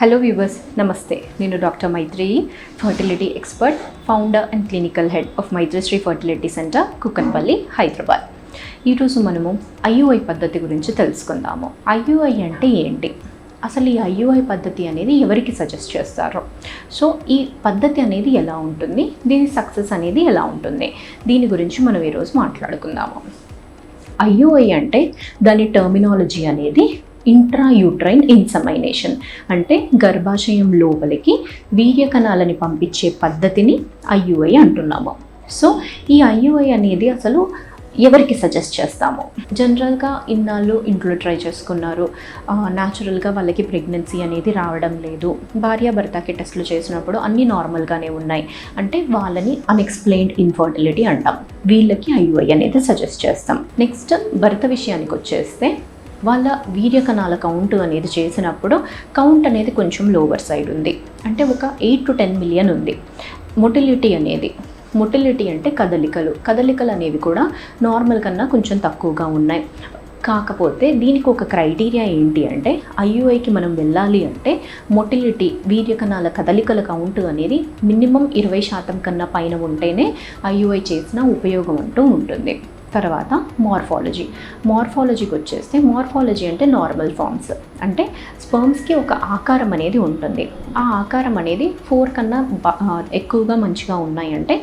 Hello viewers, నమస్తే. నేను doctor Maitreyi, fertility expert, founder and clinical head of Maitrashri fertility centre, Kukatpally, Hyderabad. ఈరోజు మనము IUI పద్ధతి గురించి తెలుసుకుందాము. IUI అంటే ఏంటి, అసలు ఈ IUI పద్ధతి అనేది ఎవరికి సజెస్ట్ చేస్తారు, సో ఈ పద్ధతి అనేది ఎలా ఉంటుంది, దీని సక్సెస్ అనేది ఎలా ఉంటుంది, దీని గురించి మనం ఈరోజు మాట్లాడుకుందాము. IUI అంటే దాని టర్మినాలజీ అనేది ఇంట్రాయూట్రైన్ ఇన్సమైనేషన్, అంటే గర్భాశయం లోపలికి వీర్యకణాలని పంపించే పద్ధతిని IUI అంటున్నాము. సో ఈ IUI అనేది అసలు ఎవరికి సజెస్ట్ చేస్తాము? జనరల్గా ఇన్నాళ్ళు ఇంట్లో ట్రై చేసుకున్నారు, న్యాచురల్గా వాళ్ళకి ప్రెగ్నెన్సీ అనేది రావడం లేదు, భార్యాభర్తకి టెస్టులు చేసినప్పుడు అన్నీ నార్మల్గానే ఉన్నాయి అంటే వాళ్ళని అన్ఎక్స్ప్లెయిన్డ్ ఇన్ఫర్టిలిటీ అంటాం. వీళ్ళకి IUI అనేది సజెస్ట్ చేస్తాం. నెక్స్ట్ భర్త విషయానికి వచ్చేస్తే వాళ్ళ వీర్యకణాల కౌంట్ అనేది చేసినప్పుడు కౌంట్ అనేది కొంచెం లోవర్ సైడ్ ఉంది, అంటే ఒక 8 to 10 మిలియన్ ఉంది. మొటిలిటీ అంటే కదలికలు అనేవి కూడా నార్మల్ కన్నా కొంచెం తక్కువగా ఉన్నాయి. కాకపోతే దీనికి ఒక క్రైటీరియా ఏంటి అంటే IUIకి మనం వెళ్ళాలి అంటే మొటిలిటీ, వీర్యకణాల కదలికల కౌంట్ అనేది మినిమం 20% కన్నా పైన ఉంటేనే IUI చేసిన ఉపయోగం అంటూ ఉంటుంది. తర్వాత మార్ఫాలజీకి వచ్చేస్తే మార్ఫాలజీ అంటే నార్మల్ ఫామ్స్, అంటే స్పర్మ్స్కి ఒక ఆకారం అనేది ఉంటుంది. ఆ ఆకారం అనేది 4 కన్నా ఎక్కువగా మంచిగా ఉన్నాయంటే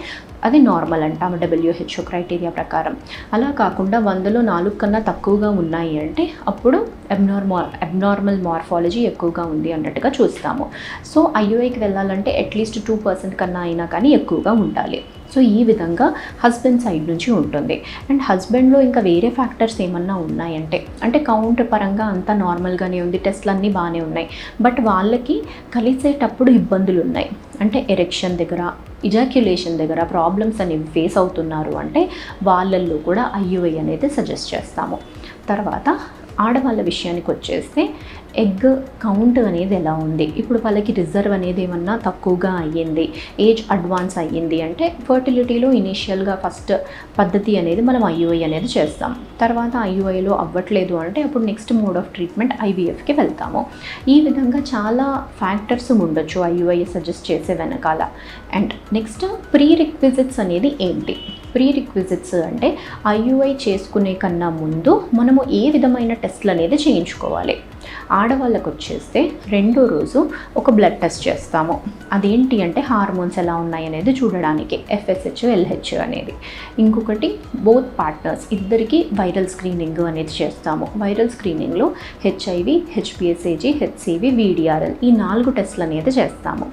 అది నార్మల్ అంటాము WHO క్రైటీరియా ప్రకారం. అలా కాకుండా 100లో 4 కన్నా తక్కువగా ఉన్నాయి అంటే అప్పుడు అబ్నార్మల్ మార్ఫాలజీ ఎక్కువగా ఉంది అన్నట్టుగా చూస్తాము. సో IUIకి వెళ్ళాలంటే అట్లీస్ట్ 2% కన్నా అయినా కానీ ఎక్కువగా ఉండాలి. సో ఈ విధంగా హస్బెండ్ సైడ్ నుంచి ఉంటుంది. అండ్ హస్బెండ్లో ఇంకా వేరే ఫ్యాక్టర్స్ ఏమన్నా ఉన్నాయంటే, అంటే కౌంట్ పరంగా అంతా నార్మల్గానే ఉంది, టెస్ట్లు అన్నీ బాగానే ఉన్నాయి, బట్ వాళ్ళకి కలిసేటప్పుడు ఇబ్బందులు ఉన్నాయి, అంటే ఎరెక్షన్ దగ్గర, ఇజాక్యులేషన్ దగ్గర ప్రాబ్లమ్స్ అనేవి ఫేస్ అవుతున్నారు అంటే వాళ్ళల్లో కూడా IUI అనేది సజెస్ట్ చేస్తాము. తర్వాత ఆడవాళ్ళ విషయానికి వచ్చేస్తే ఎగ్ కౌంట్ అనేది ఎలా ఉంది, ఇప్పుడు వాళ్ళకి రిజర్వ్ అనేది ఏమన్నా తక్కువగా అయ్యింది, ఏజ్ అడ్వాన్స్ అయ్యింది అంటే ఫర్టిలిటీలో ఇనీషియల్గా ఫస్ట్ పద్ధతి అనేది మనం IUI అనేది చేస్తాం. తర్వాత IUIలో అవ్వట్లేదు అంటే అప్పుడు నెక్స్ట్ మోడ్ ఆఫ్ ట్రీట్మెంట్ IVFకి వెళ్తాము. ఈ విధంగా చాలా ఫ్యాక్టర్స్ ఉండొచ్చు IUI సజెస్ట్ చేసే వెనకాల. అండ్ నెక్స్ట్ ప్రీ రిక్విజిట్స్ అనేది ఏంటి? ప్రీ రిక్విజిట్స్ అంటే IUI చేసుకునే కన్నా ముందు మనము ఏ విధమైన టెస్ట్లు అనేది చేయించుకోవాలి. ఆడవాళ్ళకు వచ్చేస్తే 2వ రోజు ఒక బ్లడ్ టెస్ట్ చేస్తాము. అదేంటి అంటే హార్మోన్స్ ఎలా ఉన్నాయి అనేది చూడడానికి FSH, LH అనేది. ఇంకొకటి బోత్ పార్ట్నర్స్ ఇద్దరికి వైరల్ స్క్రీనింగ్ అనేది చేస్తాము. వైరల్ స్క్రీనింగ్లో HIV, HPSAG, HCV, VDRL ఈ 4 టెస్ట్లు అనేది చేస్తాము.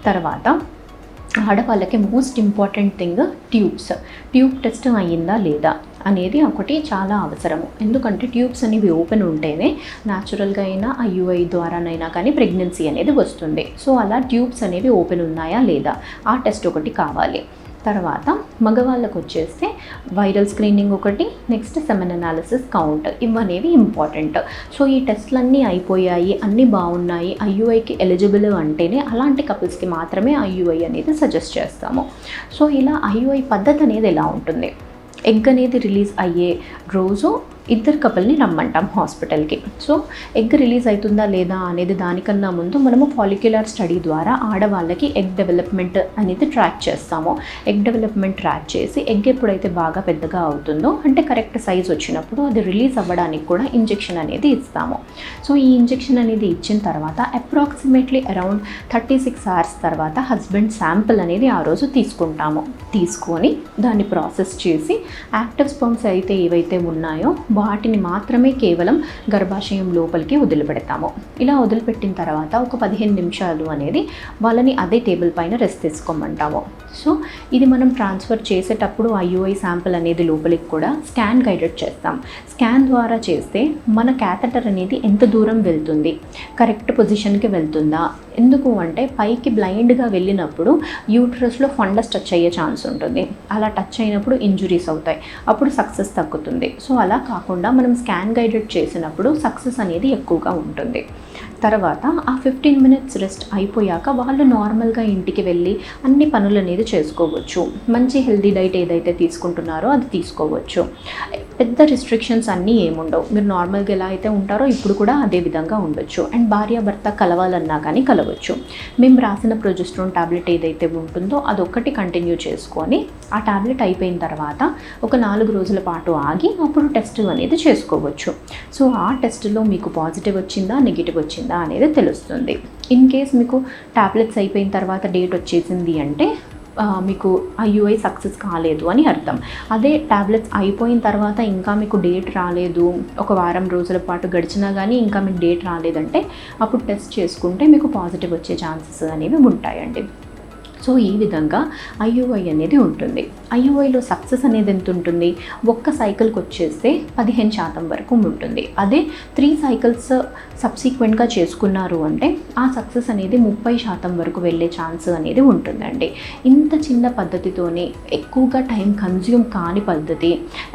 తర్వాత ఆడవాళ్ళకి most important thing tube test అయ్యిందా లేదా అనేది ఒకటి చాలా అవసరము. ఎందుకంటే ట్యూబ్స్ అనేవి ఓపెన్ ఉంటేనే న్యాచురల్గా అయినా IUI ద్వారానైనా కానీ ప్రెగ్నెన్సీ అనేది వస్తుంది. సో అలా ట్యూబ్స్ అనేవి ఓపెన్ ఉన్నాయా లేదా ఆ టెస్ట్ ఒకటి కావాలి. తర్వాత మగవాళ్ళకు వచ్చేస్తే వైరల్ స్క్రీనింగ్ ఒకటి, నెక్స్ట్ సెమెన్ అనాలిసిస్, కౌంట్, ఇవనేవి ఇంపార్టెంట్. సో ఈ టెస్ట్లన్నీ అయిపోయాయి, అన్నీ బాగున్నాయి, IUIకి ఎలిజిబుల్ అంటేనే అలాంటి కపుల్స్కి మాత్రమే IUI అనేది సజెస్ట్ చేస్తాము. సో ఇలా IUI పద్ధతి అనేది ఎలా ఉంటుంది? ఎగ్ అనేది రిలీజ్ అయ్యే రోజు ఇద్దరు కపుల్ని రమ్మంటాం హాస్పిటల్కి. సో ఎగ్ రిలీజ్ అవుతుందా లేదా అనేది దానికన్నా ముందు మనము ఫాలిక్యులర్ స్టడీ ద్వారా ఆడవాళ్ళకి ఎగ్ డెవలప్మెంట్ అనేది ట్రాక్ చేస్తాము. ఎగ్ డెవలప్మెంట్ ట్రాక్ చేసి ఎగ్ ఎప్పుడైతే బాగా పెద్దగా అవుతుందో, అంటే కరెక్ట్ సైజ్ వచ్చినప్పుడు అది రిలీజ్ అవ్వడానికి కూడా ఇంజెక్షన్ అనేది ఇస్తాము. సో ఈ ఇంజెక్షన్ అనేది ఇచ్చిన తర్వాత అప్రాక్సిమేట్లీ అరౌండ్ 36 hours తర్వాత హస్బెండ్ శాంపిల్ అనేది ఆ రోజు తీసుకొని దాన్ని ప్రాసెస్ చేసి యాక్టివ్ స్పర్మ్స్ అయితే ఏవైతే ఉన్నాయో వాటిని మాత్రమే కేవలం గర్భాశయం లోపలికి వదిలిపెడతాము. ఇలా వదిలిపెట్టిన తర్వాత ఒక 15 నిమిషాలు అనేది వాళ్ళని అదే టేబుల్ పైన రెస్ట్ తీసుకోమంటాము. సో ఇది మనం ట్రాన్స్ఫర్ చేసేటప్పుడు IUI శాంపిల్ అనేది లోపలికి కూడా స్కాన్ గైడెడ్ చేస్తాం. స్కాన్ ద్వారా చేస్తే మన క్యాథెటర్ అనేది ఎంత దూరం వెళ్తుంది, కరెక్ట్ పొజిషన్కి వెళ్తుందా, ఎందుకు అంటే పైకి బ్లైండ్గా వెళ్ళినప్పుడు యూట్రస్లో ఫండస్ టచ్ అయ్యే ఛాన్స్ ఉంటుంది. అలా టచ్ అయినప్పుడు ఇంజురీస్ అవుతాయి, అప్పుడు సక్సెస్ తగ్గుతుంది. సో అలా కాకుండా మనం స్కాన్ గైడెడ్ చేసినప్పుడు సక్సెస్ అనేది ఎక్కువగా ఉంటుంది. తర్వాత ఆ 15 minutes రెస్ట్ అయిపోయాక వాళ్ళు నార్మల్గా ఇంటికి వెళ్ళి అన్ని పనులు అనేది అనేది చేసుకోవచ్చు. మంచి హెల్తీ డైట్ ఏదైతే తీసుకుంటున్నారో అది తీసుకోవచ్చు. పెద్ద రిస్ట్రిక్షన్స్ అన్నీ ఏముండవు. మీరు నార్మల్గా ఎలా అయితే ఉంటారో ఇప్పుడు కూడా అదే విధంగా ఉండొచ్చు. అండ్ భార్యాభర్త కలవాలన్నా కానీ కలవచ్చు. మేము రాసిన ప్రొజెస్ట్రాన్ టాబ్లెట్ ఏదైతే ఉంటుందో అదొక్కటి కంటిన్యూ చేసుకొని ఆ టాబ్లెట్ అయిపోయిన తర్వాత ఒక 4 రోజుల పాటు ఆగి అప్పుడు టెస్ట్ అనేది చేసుకోవచ్చు. సో ఆ టెస్ట్లో మీకు పాజిటివ్ వచ్చిందా నెగిటివ్ వచ్చిందా అనేది తెలుస్తుంది. ఇన్ కేస్ మీకు టాబ్లెట్స్ అయిపోయిన తర్వాత డేట్ వచ్చేసింది అంటే మీకు IUI సక్సెస్ కాలేదు అని అర్థం. అదే టాబ్లెట్స్ అయిపోయిన తర్వాత ఇంకా మీకు డేట్ రాలేదు, ఒక వారం రోజుల పాటు గడిచినా కానీ ఇంకా మీకు డేట్ రాలేదంటే అప్పుడు టెస్ట్ చేసుకుంటే మీకు పాజిటివ్ వచ్చే ఛాన్సెస్ అనేవి ఉంటాయండి. సో ఈ విధంగా IUI అనేది ఉంటుంది. IUIలో సక్సెస్ అనేది ఎంత ఉంటుంది? ఒక్క సైకిల్కి వచ్చేస్తే 15% వరకు ఉంటుంది. అదే 3 సైకిల్స్ సబ్సిక్వెంట్గా చేసుకున్నారు అంటే ఆ సక్సెస్ అనేది 30% వరకు వెళ్ళే ఛాన్స్ అనేది ఉంటుందండి. ఇంత చిన్న పద్ధతితోనే ఎక్కువగా టైం కన్జ్యూమ్ కాని పద్ధతి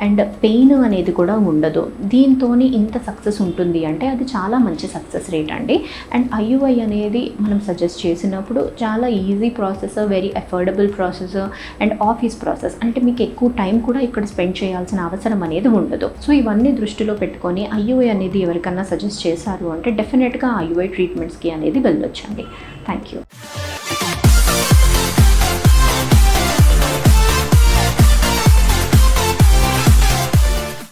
అండ్ పెయిన్ అనేది కూడా ఉండదు. దీంతో ఇంత సక్సెస్ ఉంటుంది అంటే అది చాలా మంచి సక్సెస్ రేట్ అండి. అండ్ IUI అనేది మనం సజెస్ట్ చేసినప్పుడు చాలా easy process, very affordable process and office process. అంటే మీకు ఎక్కువ టైం కూడా ఇక్కడ స్పెండ్ చేయాల్సిన అవసరం అనేది ఉండదు. సో ఇవన్నీ దృష్టిలో పెట్టుకొని IUI అనేది ఎవరికన్నా సజెస్ట్ చేశారు అంటే డెఫినెట్గా IUI ట్రీట్మెంట్స్కి అనేది వెళ్ళొచ్చండి. Thank you.